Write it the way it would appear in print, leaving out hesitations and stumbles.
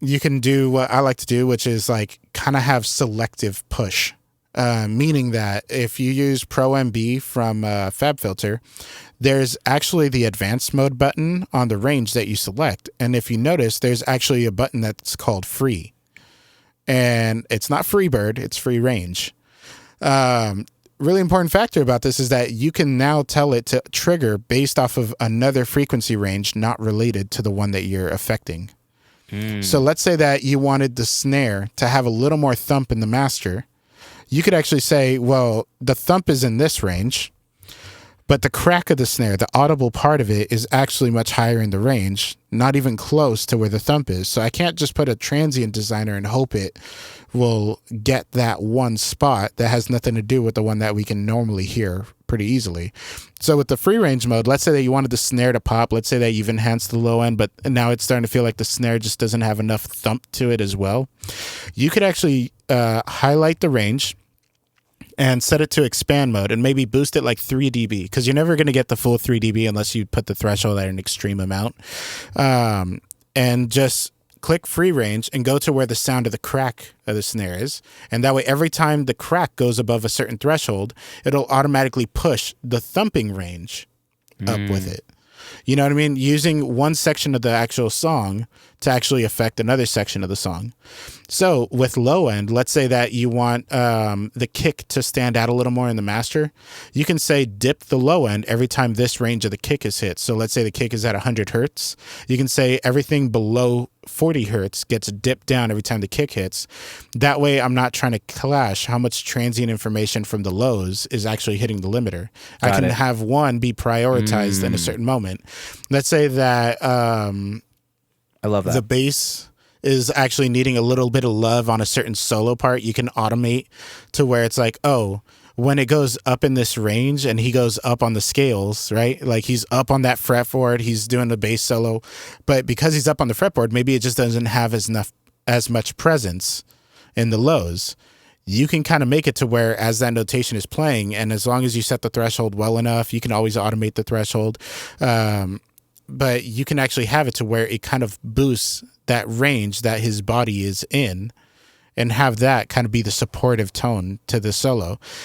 you can do what I like to do, which is like kind of have selective push. Meaning that if you use Pro MB from FabFilter, there's actually the advanced mode button on the range that you select. And if you notice, there's actually a button that's called free. And it's not Freebird, it's free range. Really important factor about this is that you can now tell it to trigger based off of another frequency range not related to the one that you're affecting. So let's say that you wanted the snare to have a little more thump in the master. You could actually say, well, the thump is in this range, but the crack of the snare, the audible part of it, is actually much higher in the range, not even close to where the thump is. So I can't just put a transient designer and hope it will get that one spot that has nothing to do with the one that we can normally hear pretty easily. So with the free range mode, let's say that you wanted the snare to pop. Let's say that you've enhanced the low end, but now it's starting to feel like the snare just doesn't have enough thump to it as well. You could actually highlight the range and set it to expand mode and maybe boost it like 3 dB, because you're never going to get the full 3 dB unless you put the threshold at an extreme amount. And just click free range and go to where the sound of the crack of the snare is. And that way, every time the crack goes above a certain threshold, it'll automatically push the thumping range up with it. You know what I mean? Using one section of the actual song to actually affect another section of the song. So with low end, let's say that you want the kick to stand out a little more in the master. You can say dip the low end every time this range of the kick is hit. So let's say the kick is at 100 hertz. You can say everything below 40 hertz gets dipped down every time the kick hits. That way I'm not trying to clash how much transient information from the lows is actually hitting the limiter. I can have one be prioritized in a certain moment. Let's say that I love that. the bass is actually needing a little bit of love on a certain solo part. You can automate to where it's like, oh, when it goes up in this range and he goes up on the scales, right? Like he's up on that fretboard, he's doing the bass solo, but because he's up on the fretboard, maybe it just doesn't have as much presence in the lows. You can kind of make it to where as that notation is playing, and as long as you set the threshold well enough, you can always automate the threshold. But you can actually have it to where it kind of boosts that range that his body is in, and have that kind of be the supportive tone to the solo.